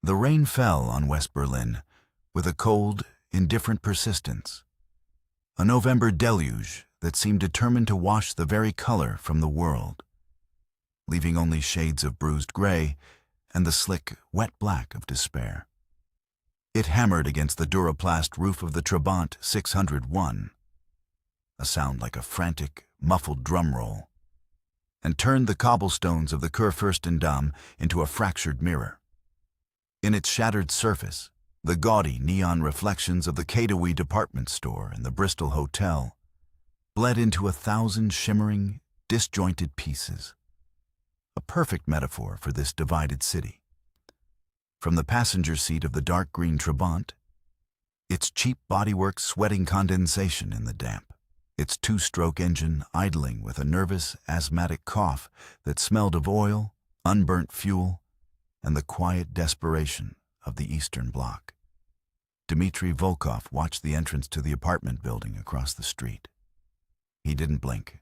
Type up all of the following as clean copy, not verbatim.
The rain fell on West Berlin with a cold, indifferent persistence, a November deluge that seemed determined to wash the very color from the world, leaving only shades of bruised gray and the slick, wet black of despair. It hammered against the Duraplast roof of the Trabant 601, a sound like a frantic, muffled drum roll, and turned the cobblestones of the Kurfürstendamm into a fractured mirror. In its shattered surface, the gaudy neon reflections of the KGB department store and the Bristol Hotel bled into 1,000 shimmering, disjointed pieces, a perfect metaphor for this divided city. From the passenger seat of the dark green Trabant, its cheap bodywork sweating condensation in the damp, its two-stroke engine idling with a nervous, asthmatic cough that smelled of oil, unburnt fuel, and the quiet desperation of the Eastern Bloc. Dmitry Volkov watched the entrance to the apartment building across the street. He didn't blink.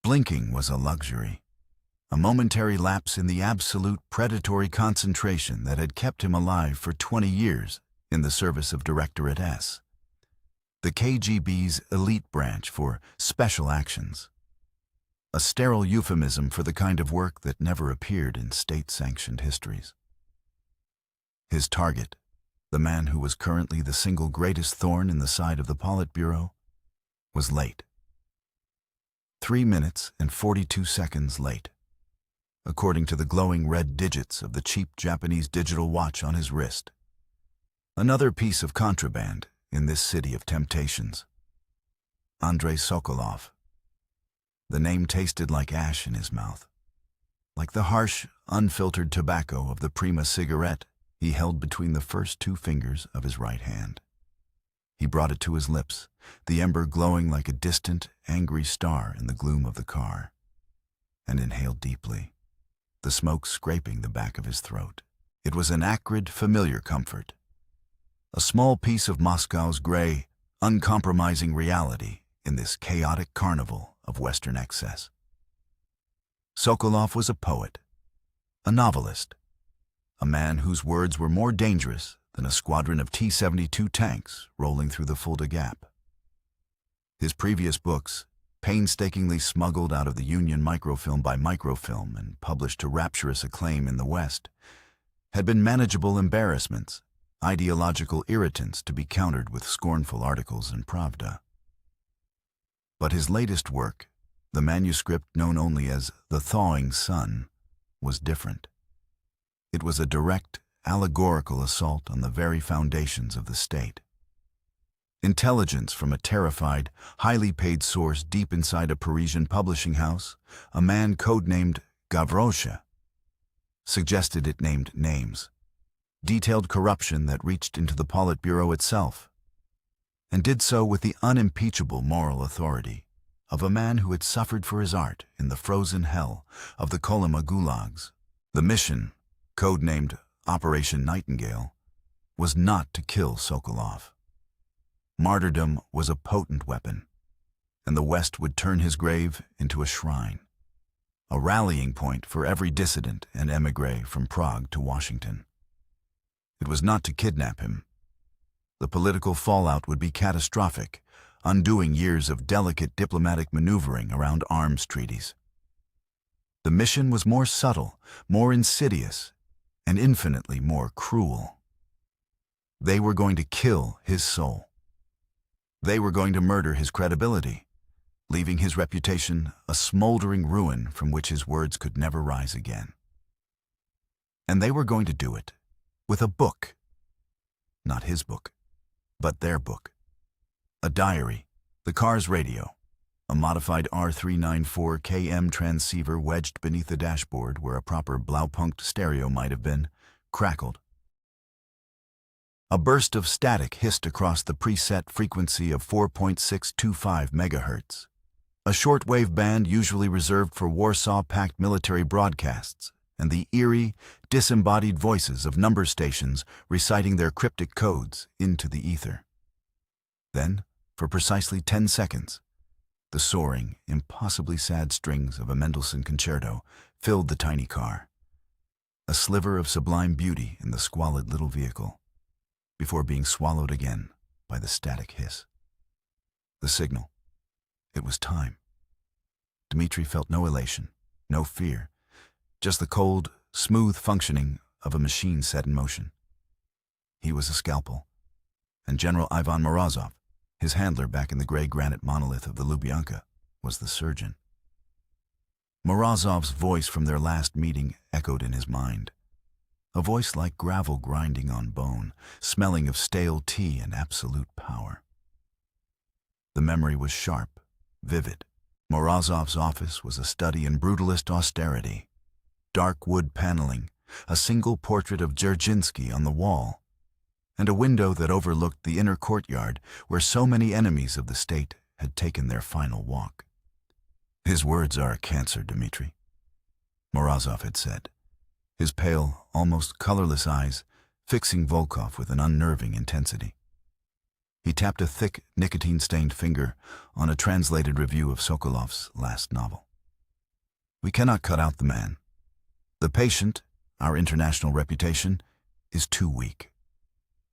Blinking was a luxury, a momentary lapse in the absolute predatory concentration that had kept him alive for 20 years in the service of Directorate S, the KGB's elite branch for special actions, a sterile euphemism for the kind of work that never appeared in state-sanctioned histories. His target, the man who was currently the single greatest thorn in the side of the Politburo, was late. 3 minutes and 42 seconds late, according to the glowing red digits of the cheap Japanese digital watch on his wrist. Another piece of contraband in this city of temptations. Andrei Sokolov. The name tasted like ash in his mouth, like the harsh, unfiltered tobacco of the Prima cigarette he held between the first 2 fingers of his right hand. He brought it to his lips, the ember glowing like a distant, angry star in the gloom of the car, and inhaled deeply, the smoke scraping the back of his throat. It was an acrid, familiar comfort, a small piece of Moscow's gray, uncompromising reality in this chaotic carnival of Western excess. Sokolov was a poet, a novelist, a man whose words were more dangerous than a squadron of T-72 tanks rolling through the Fulda Gap. His previous books, painstakingly smuggled out of the Union microfilm by microfilm and published to rapturous acclaim in the West, had been manageable embarrassments, ideological irritants to be countered with scornful articles in Pravda. But his latest work, the manuscript known only as The Thawing Sun, was different. It was a direct, allegorical assault on the very foundations of the state. Intelligence from a terrified, highly paid source deep inside a Parisian publishing house, a man codenamed Gavroche, suggested it named names, detailed corruption that reached into the Politburo itself, and did so with the unimpeachable moral authority of a man who had suffered for his art in the frozen hell of the Kolyma gulags. The mission, codenamed Operation Nightingale, was not to kill Sokolov. Martyrdom was a potent weapon, and the West would turn his grave into a shrine, a rallying point for every dissident and émigré from Prague to Washington. It was not to kidnap him. The political fallout would be catastrophic, undoing years of delicate diplomatic maneuvering around arms treaties. The mission was more subtle, more insidious, and infinitely more cruel. They were going to kill his soul. They were going to murder his credibility, leaving his reputation a smoldering ruin from which his words could never rise again. And they were going to do it with a book. Not his book, but their book. A diary, the car's radio, a modified R394KM transceiver wedged beneath the dashboard where a proper Blaupunkt stereo might have been, crackled. A burst of static hissed across the preset frequency of 4.625 megahertz, a shortwave band usually reserved for Warsaw-packed military broadcasts, and the eerie, disembodied voices of number stations reciting their cryptic codes into the ether. Then, for precisely 10 seconds, the soaring, impossibly sad strings of a Mendelssohn concerto filled the tiny car. a sliver of sublime beauty in the squalid little vehicle, before being swallowed again by the static hiss. The signal. It was time. Dmitri felt no elation, no fear, just the cold, smooth functioning of a machine set in motion. He was a scalpel, and General Ivan Morozov, his handler back in the gray granite monolith of the Lubyanka, was the surgeon. Morozov's voice from their last meeting echoed in his mind, a voice like gravel grinding on bone, smelling of stale tea and absolute power. The memory was sharp, vivid. Morozov's office was a study in brutalist austerity. Dark wood paneling, a single portrait of Dzerzhinsky on the wall, and a window that overlooked the inner courtyard where so many enemies of the state had taken their final walk. "His words are a cancer, Dmitri," Morozov had said, his pale, almost colorless eyes fixing Volkov with an unnerving intensity. He tapped a thick, nicotine-stained finger on a translated review of Sokolov's last novel. "We cannot cut out the man. The patient, our international reputation, is too weak.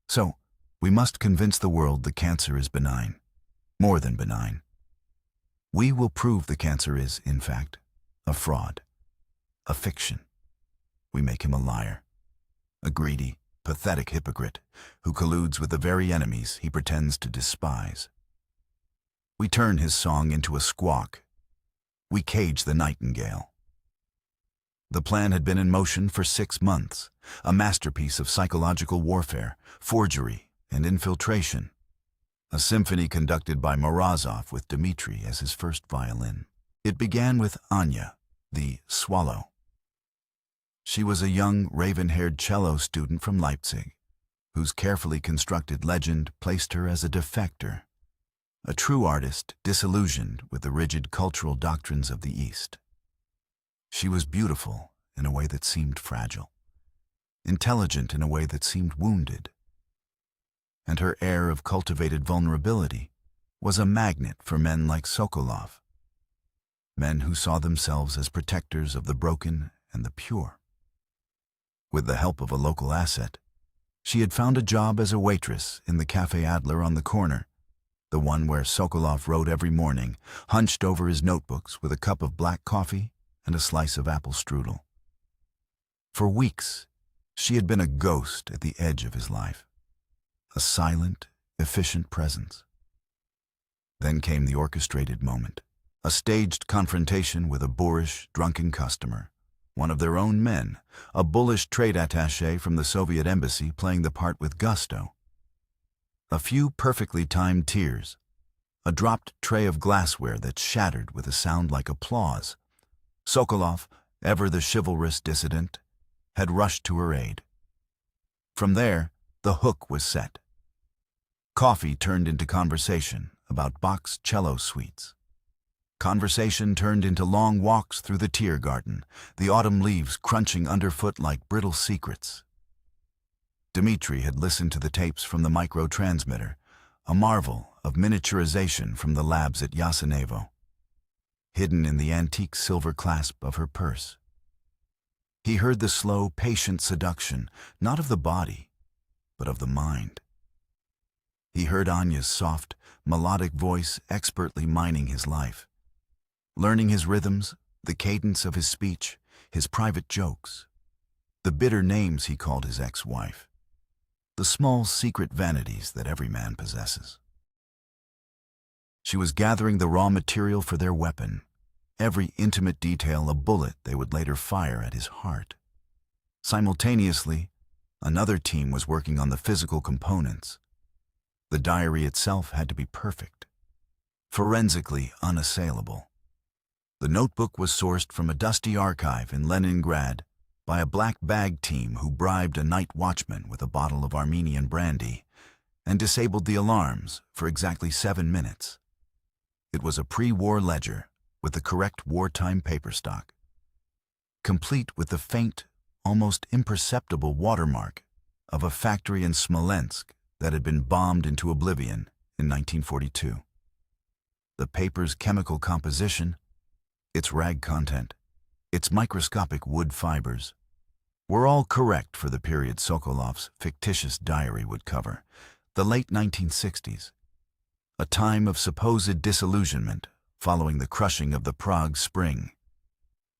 So, we must convince the world the cancer is benign, more than benign. We will prove the cancer is, in fact, a fraud, a fiction. We make him a liar, a greedy, pathetic hypocrite who colludes with the very enemies he pretends to despise. We turn his song into a squawk. We cage the nightingale." The plan had been in motion for 6 months, a masterpiece of psychological warfare, forgery, and infiltration. A symphony conducted by Morozov with Dmitri as his first violin. It began with Anya, the swallow. She was a young, raven-haired cello student from Leipzig, whose carefully constructed legend placed her as a defector, a true artist disillusioned with the rigid cultural doctrines of the East. She was beautiful in a way that seemed fragile, intelligent in a way that seemed wounded, and her air of cultivated vulnerability was a magnet for men like Sokolov, men who saw themselves as protectors of the broken and the pure. With the help of a local asset, she had found a job as a waitress in the Café Adler on the corner, the one where Sokolov wrote every morning, hunched over his notebooks with a cup of black coffee and a slice of apple strudel. For weeks, she had been a ghost at the edge of his life, a silent, efficient presence. Then came the orchestrated moment, a staged confrontation with a boorish, drunken customer, one of their own men, a bullish trade attaché from the Soviet embassy playing the part with gusto. A few perfectly timed tears, a dropped tray of glassware that shattered with a sound like applause. Sokolov, ever the chivalrous dissident, had rushed to her aid. From there, the hook was set. Coffee turned into conversation about Bach's cello suites. Conversation turned into long walks through the Tiergarten, the autumn leaves crunching underfoot like brittle secrets. Dmitri had listened to the tapes from the micro-transmitter, a marvel of miniaturization from the labs at Yasenevo, hidden in the antique silver clasp of her purse. He heard the slow, patient seduction, not of the body, but of the mind. He heard Anya's soft, melodic voice expertly mining his life, learning his rhythms, the cadence of his speech, his private jokes, the bitter names he called his ex-wife, the small secret vanities that every man possesses. She was gathering the raw material for their weapon, every intimate detail a bullet they would later fire at his heart. Simultaneously, another team was working on the physical components. The diary itself had to be perfect, forensically unassailable. The notebook was sourced from a dusty archive in Leningrad by a black bag team who bribed a night watchman with a bottle of Armenian brandy and disabled the alarms for exactly 7 minutes. It was a pre-war ledger with the correct wartime paper stock, complete with the faint, almost imperceptible watermark of a factory in Smolensk that had been bombed into oblivion in 1942. The paper's chemical composition, its rag content, its microscopic wood fibers, were all correct for the period Sokolov's fictitious diary would cover, the late 1960s, a time of supposed disillusionment following the crushing of the Prague Spring.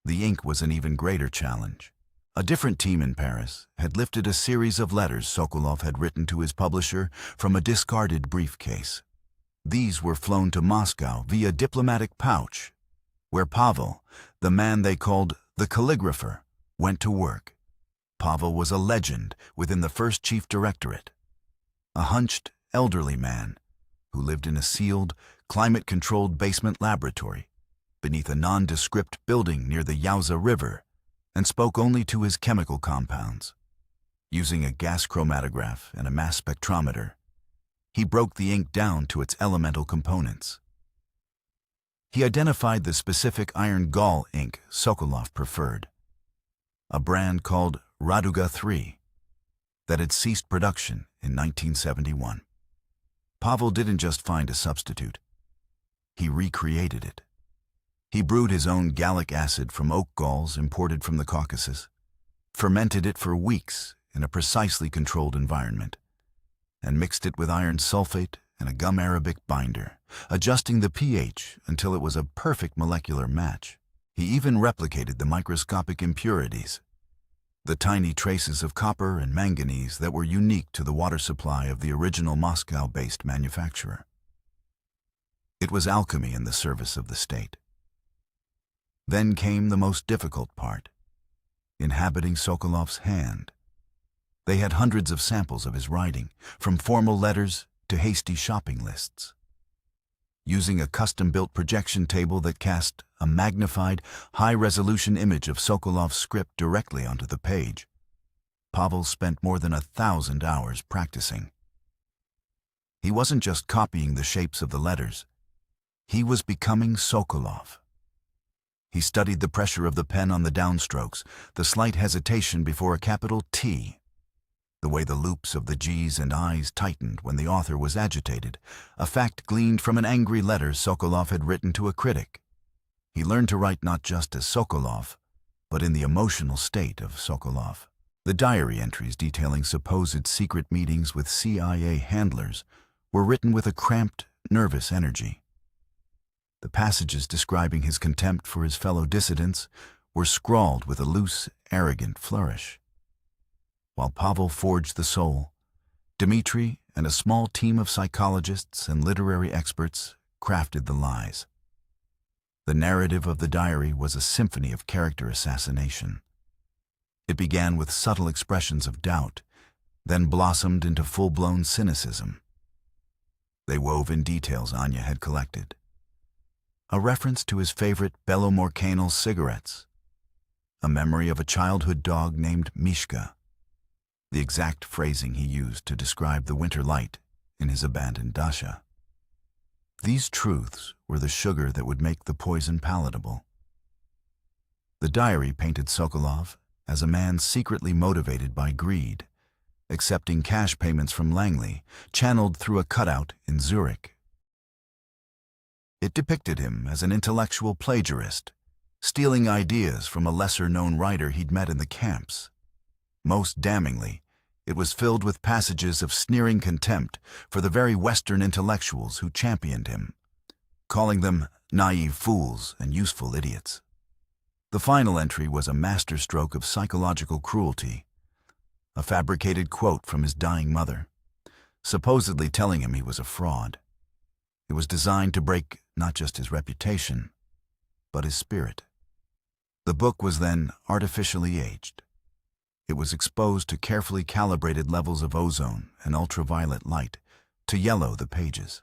The ink was an even greater challenge. A different team in Paris had lifted a series of letters Sokolov had written to his publisher from a discarded briefcase. These were flown to Moscow via diplomatic pouch, where Pavel, the man they called the calligrapher, went to work. Pavel was a legend within the first chief directorate, a hunched, elderly man who lived in a sealed, climate-controlled basement laboratory beneath a nondescript building near the Yauza River and spoke only to his chemical compounds. Using a gas chromatograph and a mass spectrometer, he broke the ink down to its elemental components. He identified the specific iron gall ink Sokolov preferred, a brand called Raduga 3 that had ceased production in 1971. Pavel didn't just find a substitute. He recreated it. He brewed his own gallic acid from oak galls imported from the Caucasus, fermented it for weeks in a precisely controlled environment, and mixed it with iron sulfate and a gum arabic binder, adjusting the pH until it was a perfect molecular match. He even replicated the microscopic impurities, the tiny traces of copper and manganese that were unique to the water supply of the original Moscow-based manufacturer. It was alchemy in the service of the state. Then came the most difficult part, inhabiting Sokolov's hand. They had hundreds of samples of his writing, from formal letters to hasty shopping lists. Using a custom-built projection table that cast a magnified, high-resolution image of Sokolov's script directly onto the page, Pavel spent more than 1,000 hours practicing. He wasn't just copying the shapes of the letters. He was becoming Sokolov. He studied the pressure of the pen on the downstrokes, the slight hesitation before a capital T, the way the loops of the G's and I's tightened when the author was agitated, a fact gleaned from an angry letter Sokolov had written to a critic. He learned to write not just as Sokolov, but in the emotional state of Sokolov. The diary entries detailing supposed secret meetings with CIA handlers were written with a cramped, nervous energy. The passages describing his contempt for his fellow dissidents were scrawled with a loose, arrogant flourish. While Pavel forged the soul, Dmitri and a small team of psychologists and literary experts crafted the lies. The narrative of the diary was a symphony of character assassination. It began with subtle expressions of doubt, then blossomed into full-blown cynicism. They wove in details Anya had collected. A reference to his favorite Belomorcanal cigarettes, a memory of a childhood dog named Mishka, the exact phrasing he used to describe the winter light in his abandoned dacha. These truths were the sugar that would make the poison palatable. The diary painted Sokolov as a man secretly motivated by greed, accepting cash payments from Langley, channeled through a cutout in Zurich. It depicted him as an intellectual plagiarist, stealing ideas from a lesser-known writer he'd met in the camps. Most damningly, it was filled with passages of sneering contempt for the very Western intellectuals who championed him, calling them naive fools and useful idiots. The final entry was a masterstroke of psychological cruelty, a fabricated quote from his dying mother, supposedly telling him he was a fraud. It was designed to break not just his reputation, but his spirit. The book was then artificially aged. It was exposed to carefully calibrated levels of ozone and ultraviolet light to yellow the pages.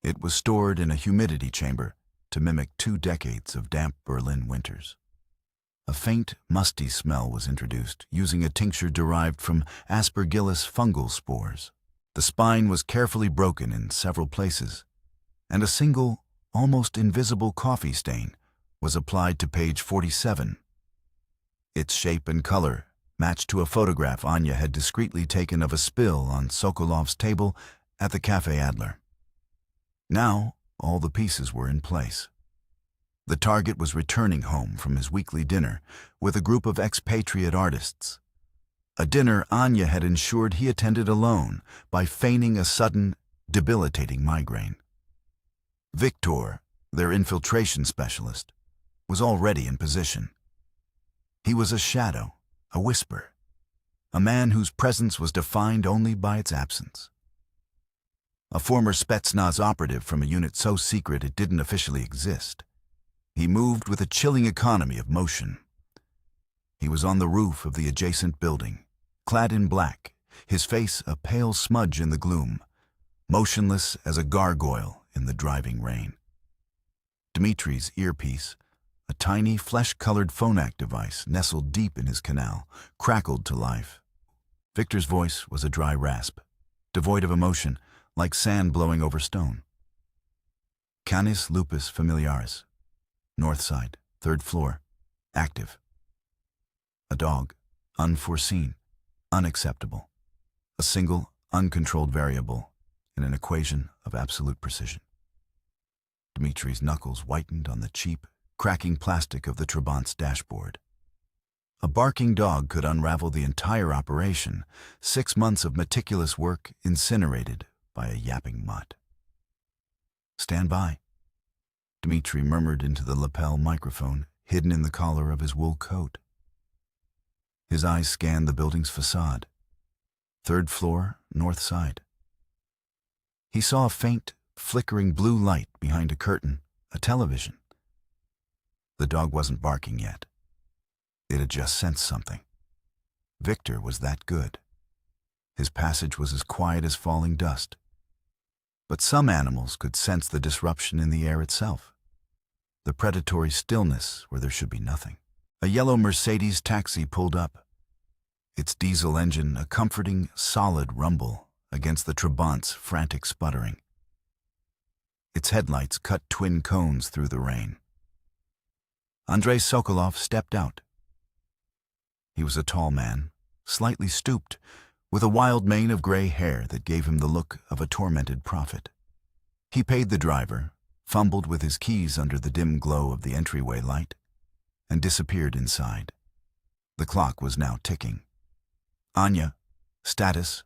It was stored in a humidity chamber to mimic 2 decades of damp Berlin winters. A faint, musty smell was introduced using a tincture derived from Aspergillus fungal spores. The spine was carefully broken in several places, and a single, almost invisible coffee stain was applied to page 47. Its shape and color matched to a photograph Anya had discreetly taken of a spill on Sokolov's table at the Café Adler. Now, all the pieces were in place. The target was returning home from his weekly dinner with a group of expatriate artists. A dinner Anya had ensured he attended alone by feigning a sudden, debilitating migraine. Victor, their infiltration specialist, was already in position. He was a shadow, a whisper, a man whose presence was defined only by its absence. A former Spetsnaz operative from a unit so secret it didn't officially exist. He moved with a chilling economy of motion. He was on the roof of the adjacent building, clad in black, his face a pale smudge in the gloom, motionless as a gargoyle in the driving rain. Dmitri's earpiece, a tiny flesh-colored phonak device nestled deep in his canal, crackled to life. Victor's voice was a dry rasp, devoid of emotion, like sand blowing over stone. Canis lupus familiaris. North side, 3rd floor. Active. A dog. Unforeseen. Unacceptable. A single, uncontrolled variable in an equation of absolute precision. Dmitri's knuckles whitened on the cheap, cracking plastic of the Trabant's dashboard. A barking dog could unravel the entire operation, 6 months of meticulous work incinerated by a yapping mutt. "Stand by," Dmitri murmured into the lapel microphone hidden in the collar of his wool coat. His eyes scanned the building's facade. 3rd floor, north side. He saw a faint, flickering blue light behind a curtain, a television. The dog wasn't barking yet. It had just sensed something. Victor was that good. His passage was as quiet as falling dust. But some animals could sense the disruption in the air itself, the predatory stillness where there should be nothing. A yellow Mercedes taxi pulled up, its diesel engine a comforting, solid rumble against the Trabant's frantic sputtering. Its headlights cut twin cones through the rain. Andrei Sokolov stepped out. He was a tall man, slightly stooped, with a wild mane of gray hair that gave him the look of a tormented prophet. He paid the driver, fumbled with his keys under the dim glow of the entryway light, and disappeared inside. The clock was now ticking. "Anya, status,"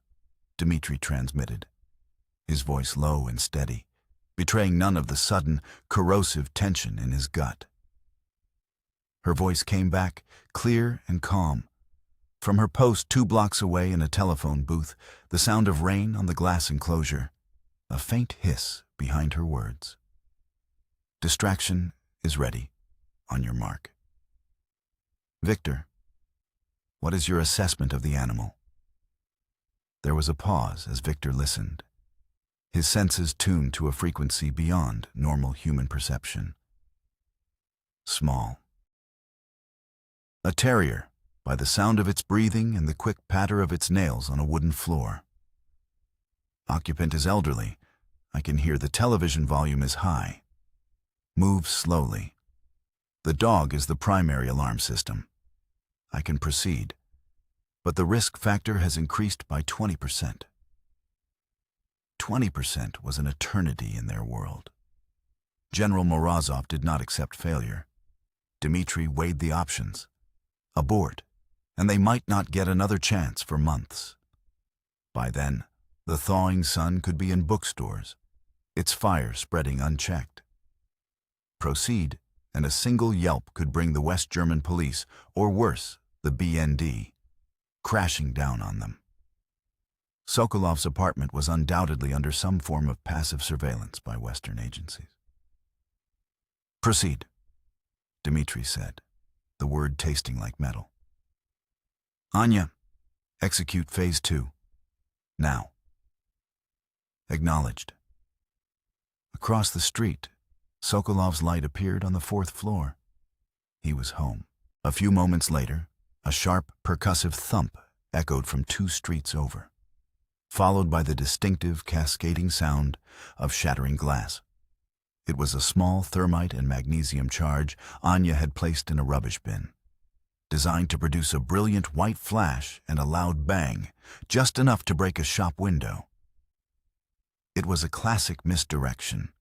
Dmitri transmitted, his voice low and steady, betraying none of the sudden, corrosive tension in his gut. Her voice came back, clear and calm. From her post 2 blocks away in a telephone booth, the sound of rain on the glass enclosure, a faint hiss behind her words. "Distraction is ready. On your mark." "Victor, what is your assessment of the animal?" There was a pause as Victor listened, his senses tuned to a frequency beyond normal human perception. Small. A terrier, by the sound of its breathing and the quick patter of its nails on a wooden floor. Occupant is elderly. I can hear the television volume is high. Moves slowly. The dog is the primary alarm system. I can proceed, but the risk factor has increased by 20%. 20% was an eternity in their world. General Morozov did not accept failure. Dmitri weighed the options. Abort, and they might not get another chance for months. By then, the thawing sun could be in bookstores, its fire spreading unchecked. Proceed, and a single yelp could bring the West German police, or worse, the BND, crashing down on them. Sokolov's apartment was undoubtedly under some form of passive surveillance by Western agencies. "Proceed," Dmitri said, the word tasting like metal. "Anya, execute phase 2. Now." Acknowledged. Across the street, Sokolov's light appeared on the 4th floor. He was home. A few moments later, a sharp, percussive thump echoed from 2 streets over, followed by the distinctive, cascading sound of shattering glass. It was a small thermite and magnesium charge Anya had placed in a rubbish bin, designed to produce a brilliant white flash and a loud bang, just enough to break a shop window. It was a classic misdirection.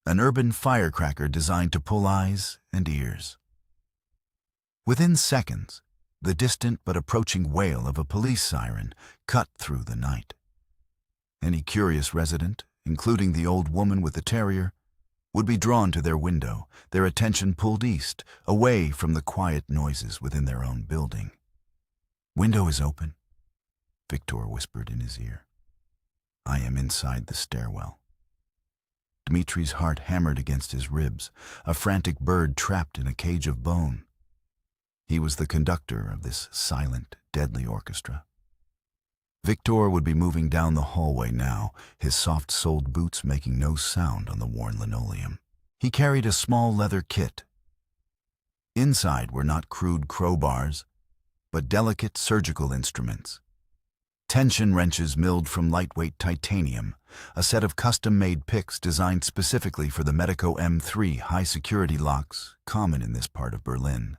an urban firecracker designed to pull eyes and ears. Within seconds, the distant but approaching wail of a police siren cut through the night. Any curious resident, including the old woman with the terrier, would be drawn to their window, their attention pulled east, away from the quiet noises within their own building. "Window is open," Victor whispered in his ear. "I am inside the stairwell." Dmitri's heart hammered against his ribs, a frantic bird trapped in a cage of bone. He was the conductor of this silent, deadly orchestra. Victor would be moving down the hallway now, his soft-soled boots making no sound on the worn linoleum. He carried a small leather kit. Inside were not crude crowbars, but delicate surgical instruments. Tension wrenches milled from lightweight titanium, a set of custom-made picks designed specifically for the Medico M3 high-security locks common in this part of Berlin,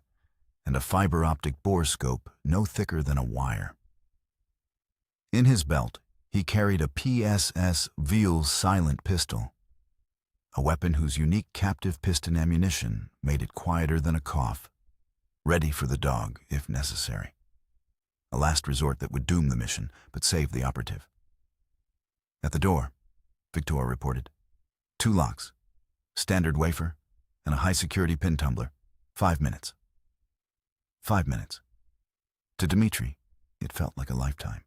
and a fiber-optic borescope no thicker than a wire. In his belt, he carried a PSS Veal silent pistol, a weapon whose unique captive piston ammunition made it quieter than a cough, ready for the dog if necessary. A last resort that would doom the mission, but save the operative. At the door, Victor reported. 2 locks, standard wafer, and a high-security pin tumbler. 5 minutes. 5 minutes. To Dmitri, it felt like a lifetime.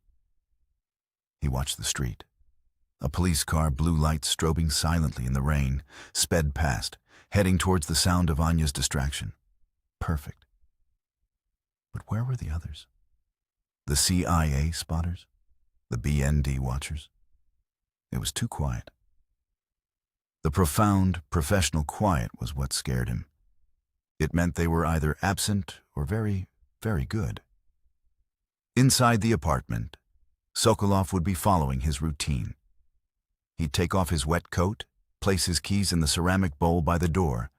He watched the street. A police car, blue lights strobing silently in the rain, sped past, heading towards the sound of Anya's distraction. Perfect. But where were the others? The CIA spotters? The BND watchers? It was too quiet. The profound, professional quiet was what scared him. It meant they were either absent or very, very good. Inside the apartment, Sokolov would be following his routine. He'd take off his wet coat, place his keys in the ceramic bowl by the door,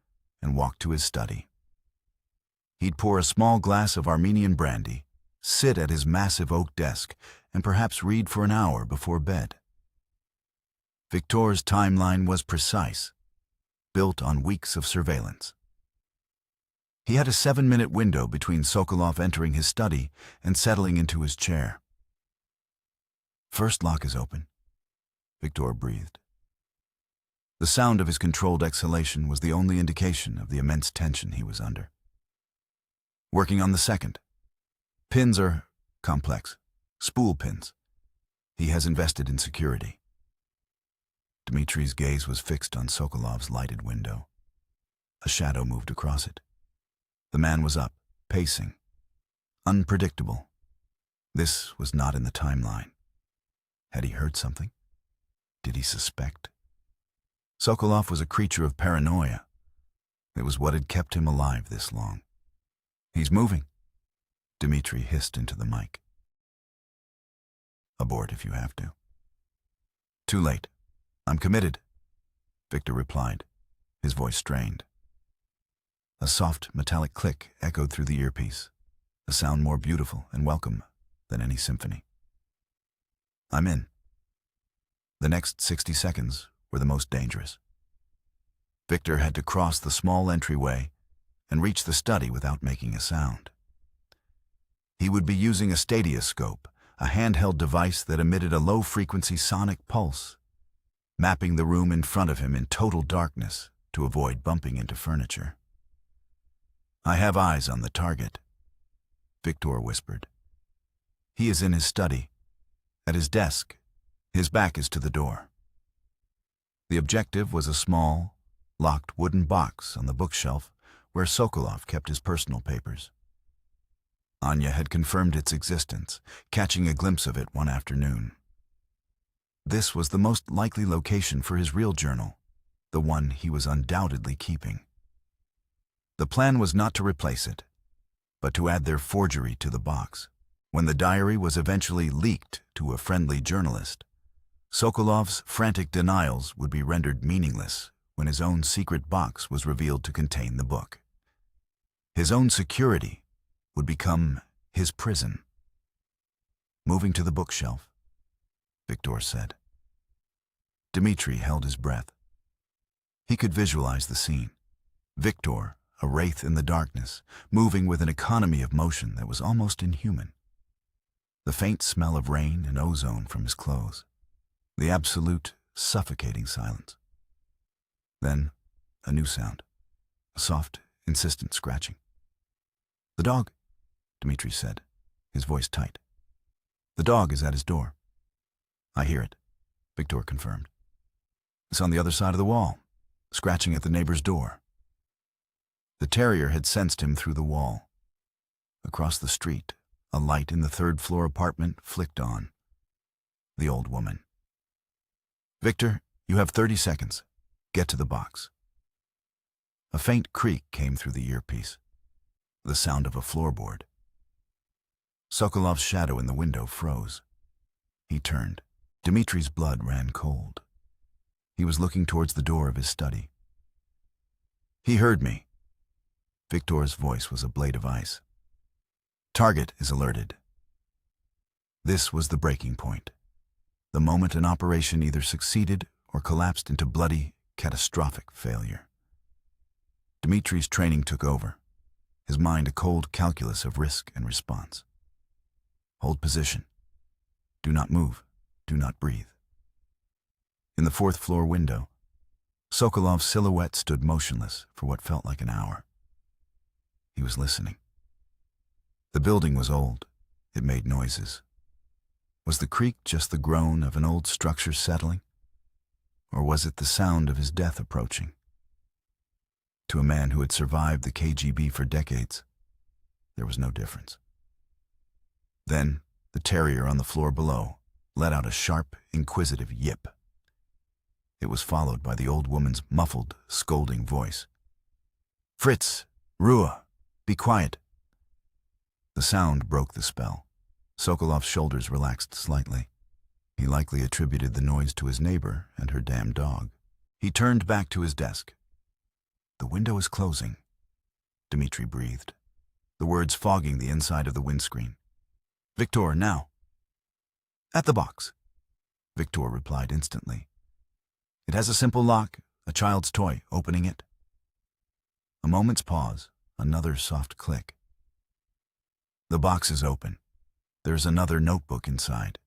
and walk to his study. He'd pour a small glass of Armenian brandy, sit at his massive oak desk, and perhaps read for an hour before bed. Victor's timeline was precise, built on weeks of surveillance. He had a 7-minute window between Sokolov entering his study and settling into his chair. "First lock is open," Victor breathed. The sound of his controlled exhalation was the only indication of the immense tension he was under. Working on the second. Pins are complex, spool pins. He has invested in security. Dmitri's gaze was fixed on Sokolov's lighted window. A shadow moved across it. The man was up, pacing. Unpredictable. This was not in the timeline. Had he heard something? Did he suspect? Sokolov was a creature of paranoia. It was what had kept him alive this long. "He's moving," Dmitri hissed into the mic. "Abort if you have to." "Too late. I'm committed," Victor replied, his voice strained. A soft, metallic click echoed through the earpiece, a sound more beautiful and welcome than any symphony. "I'm in." The next 60 seconds were the most dangerous. Victor had to cross the small entryway and reach the study without making a sound. He would be using a stadioscope, a handheld device that emitted a low-frequency sonic pulse, mapping the room in front of him in total darkness to avoid bumping into furniture. "I have eyes on the target," Victor whispered. "He is in his study, at his desk. His back is to the door." The objective was a small, locked wooden box on the bookshelf where Sokolov kept his personal papers. Anya had confirmed its existence, catching a glimpse of it one afternoon. This was the most likely location for his real journal, the one he was undoubtedly keeping. The plan was not to replace it, but to add their forgery to the box. When the diary was eventually leaked to a friendly journalist, Sokolov's frantic denials would be rendered meaningless when his own secret box was revealed to contain the book. His own security would become his prison. "Moving to the bookshelf," Victor said. Dmitri held his breath. He could visualize the scene. Victor, a wraith in the darkness, moving with an economy of motion that was almost inhuman. The faint smell of rain and ozone from his clothes. The absolute, suffocating silence. Then, a new sound. A soft, insistent scratching. "The dog," Dmitri said, his voice tight. "The dog is at his door." "I hear it," Victor confirmed. "It's on the other side of the wall, scratching at the neighbor's door." The terrier had sensed him through the wall. Across the street, a light in the third-floor apartment flicked on. The old woman. "Victor, you have 30 seconds. Get to the box." A faint creak came through the earpiece. The sound of a floorboard. Sokolov's shadow in the window froze. He turned. Dmitri's blood ran cold. He was looking towards the door of his study. "He heard me." Victor's voice was a blade of ice. "Target is alerted." This was the breaking point. The moment an operation either succeeded or collapsed into bloody, catastrophic failure. Dmitri's training took over, his mind a cold calculus of risk and response. Hold position. Do not move. Do not breathe. In the fourth-floor window, Sokolov's silhouette stood motionless for what felt like an hour. He was listening. The building was old. It made noises. Was the creak just the groan of an old structure settling? Or was it the sound of his death approaching? To a man who had survived the KGB for decades, there was no difference. Then, the terrier on the floor below let out a sharp, inquisitive yip. It was followed by the old woman's muffled, scolding voice. "Fritz, Ruhe, be quiet." The sound broke the spell. Sokolov's shoulders relaxed slightly. He likely attributed the noise to his neighbor and her damn dog. He turned back to his desk. "The window is closing," Dmitri breathed, the words fogging the inside of the windscreen. "Victor, now." "At the box," Victor replied instantly. "It has a simple lock, a child's toy, opening it." A moment's pause, another soft click. The box is open. There's another notebook inside.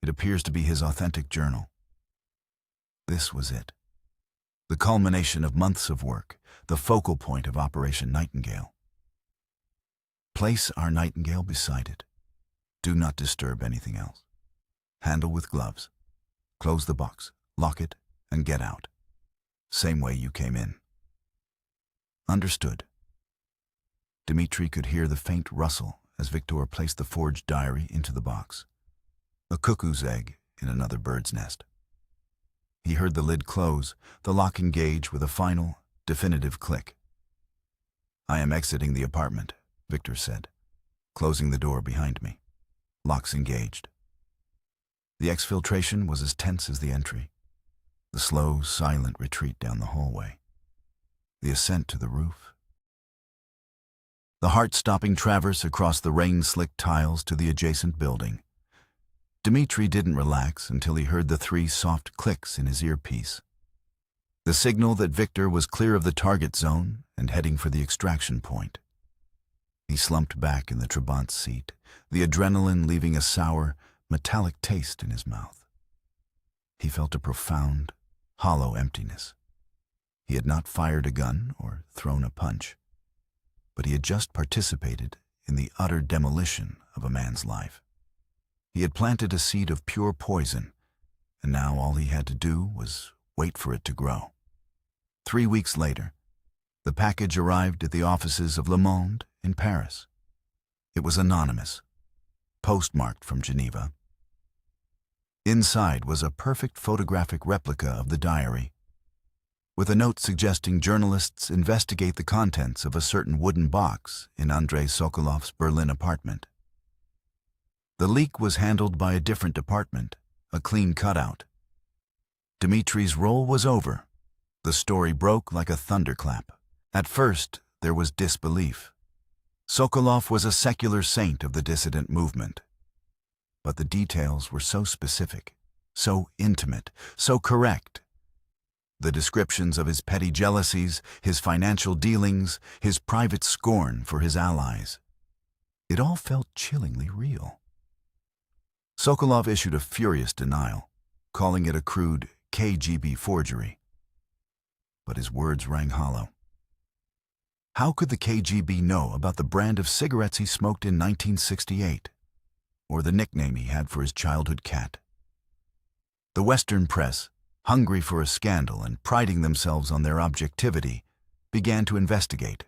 It appears to be his authentic journal. This was it. The culmination of months of work, the focal point of Operation Nightingale. Place our Nightingale beside it. Do not disturb anything else. Handle with gloves. Close the box, lock it, and get out. Same way you came in. Understood. Dmitri could hear the faint rustle as Victor placed the forged diary into the box. A cuckoo's egg in another bird's nest. He heard the lid close, the lock engage with a final, definitive click. "I am exiting the apartment," Victor said, closing the door behind me. Locks engaged. The exfiltration was as tense as the entry. The slow, silent retreat down the hallway. The ascent to the roof. The heart-stopping traverse across the rain-slicked tiles to the adjacent building. Dmitri didn't relax until he heard the 3 soft clicks in his earpiece. The signal that Victor was clear of the target zone and heading for the extraction point. He slumped back in the Trabant's seat, the adrenaline leaving a sour, metallic taste in his mouth. He felt a profound, hollow emptiness. He had not fired a gun or thrown a punch, but he had just participated in the utter demolition of a man's life. He had planted a seed of pure poison, and now all he had to do was wait for it to grow. 3 weeks later, the package arrived at the offices of Le Monde in Paris. It was anonymous, postmarked from Geneva. Inside was a perfect photographic replica of the diary, with a note suggesting journalists investigate the contents of a certain wooden box in Andrei Sokolov's Berlin apartment. The leak was handled by a different department, a clean cutout. Dmitri's role was over. The story broke like a thunderclap. At first, there was disbelief. Sokolov was a secular saint of the dissident movement. But the details were so specific, so intimate, so correct. The descriptions of his petty jealousies, his financial dealings, his private scorn for his allies. It all felt chillingly real. Sokolov issued a furious denial, calling it a crude KGB forgery. But his words rang hollow. How could the KGB know about the brand of cigarettes he smoked in 1968, or the nickname he had for his childhood cat? The Western press, hungry for a scandal and priding themselves on their objectivity, began to investigate.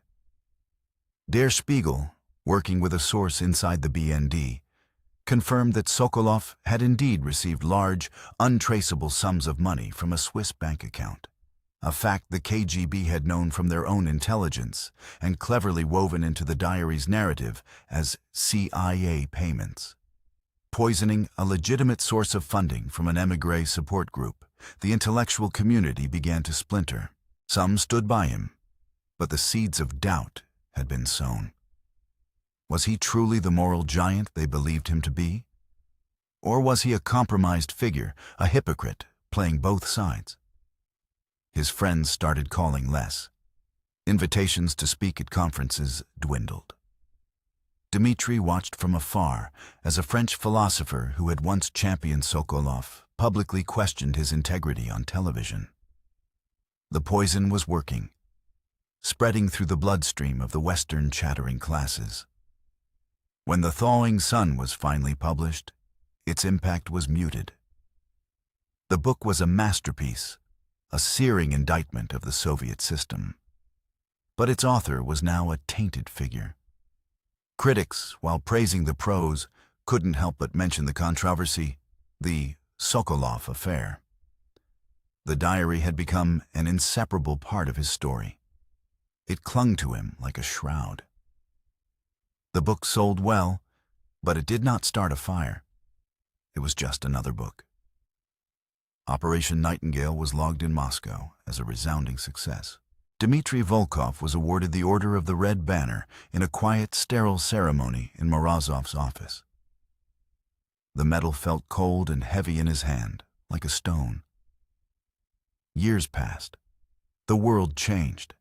Der Spiegel, working with a source inside the BND, confirmed that Sokolov had indeed received large, untraceable sums of money from a Swiss bank account, a fact the KGB had known from their own intelligence and cleverly woven into the diary's narrative as CIA payments. Poisoning a legitimate source of funding from an émigré support group, the intellectual community began to splinter. Some stood by him, but the seeds of doubt had been sown. Was he truly the moral giant they believed him to be? Or was he a compromised figure, a hypocrite, playing both sides? His friends started calling less. Invitations to speak at conferences dwindled. Dmitri watched from afar as a French philosopher who had once championed Sokolov publicly questioned his integrity on television. The poison was working, spreading through the bloodstream of the Western chattering classes. When The Thawing Sun was finally published, its impact was muted. The book was a masterpiece, a searing indictment of the Soviet system. But its author was now a tainted figure. Critics, while praising the prose, couldn't help but mention the controversy, the Sokolov affair. The diary had become an inseparable part of his story. It clung to him like a shroud. The book sold well, but it did not start a fire. It was just another book. Operation Nightingale was logged in Moscow as a resounding success. Dmitry Volkov was awarded the Order of the Red Banner in a quiet, sterile ceremony in Morozov's office. The medal felt cold and heavy in his hand, like a stone. Years passed. The world changed.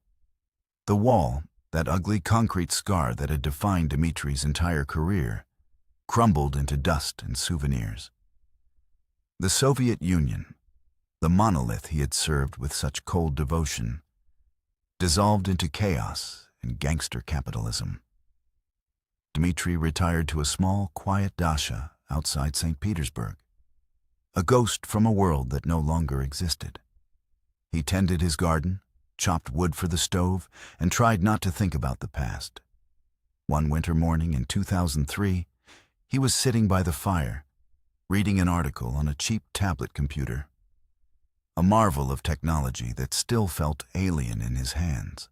The wall, that ugly concrete scar that had defined Dmitri's entire career, crumbled into dust and souvenirs. The Soviet Union, the monolith he had served with such cold devotion, dissolved into chaos and gangster capitalism. Dmitri retired to a small, quiet dacha outside St. Petersburg, a ghost from a world that no longer existed. He tended his garden, chopped wood for the stove, and tried not to think about the past. One winter morning in 2003, he was sitting by the fire, reading an article on a cheap tablet computer, a marvel of technology that still felt alien in his hands.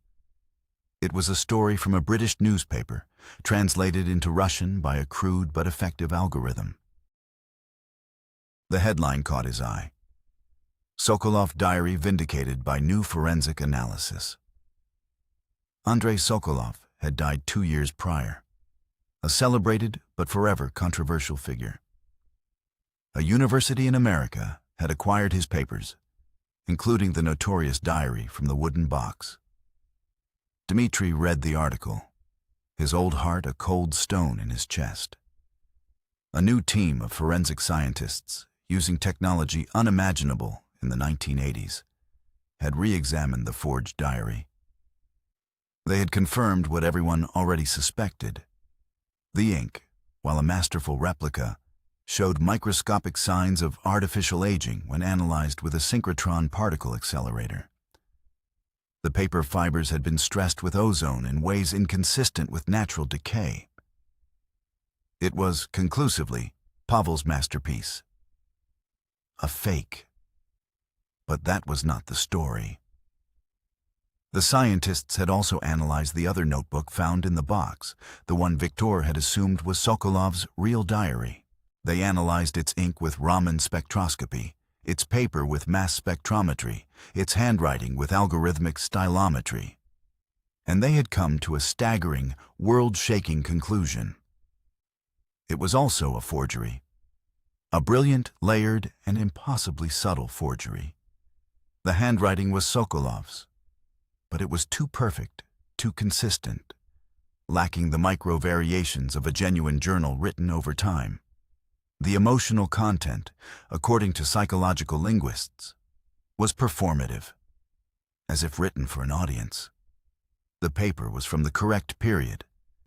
It was a story from a British newspaper, translated into Russian by a crude but effective algorithm. The headline caught his eye. Sokolov diary vindicated by new forensic analysis. Andrei Sokolov had died 2 years prior, a celebrated but forever controversial figure. A university in America had acquired his papers, including the notorious diary from the wooden box. Dmitri read the article, his old heart a cold stone in his chest. A new team of forensic scientists, using technology unimaginable in the 1980s, had re-examined the forged diary. They had confirmed what everyone already suspected. The ink, while a masterful replica, showed microscopic signs of artificial aging when analyzed with a synchrotron particle accelerator. The paper fibers had been stressed with ozone in ways inconsistent with natural decay. It was, conclusively, Pavel's masterpiece. A fake. But that was not the story. The scientists had also analyzed the other notebook found in the box, the one Viktor had assumed was Sokolov's real diary. They analyzed its ink with Raman spectroscopy, its paper with mass spectrometry, its handwriting with algorithmic stylometry. And they had come to a staggering, world-shaking conclusion. It was also a forgery. A brilliant, layered, and impossibly subtle forgery. The handwriting was Sokolov's, but it was too perfect, too consistent, lacking the micro-variations of a genuine journal written over time. The emotional content, according to psychological linguists, was performative, as if written for an audience. The paper was from the correct period,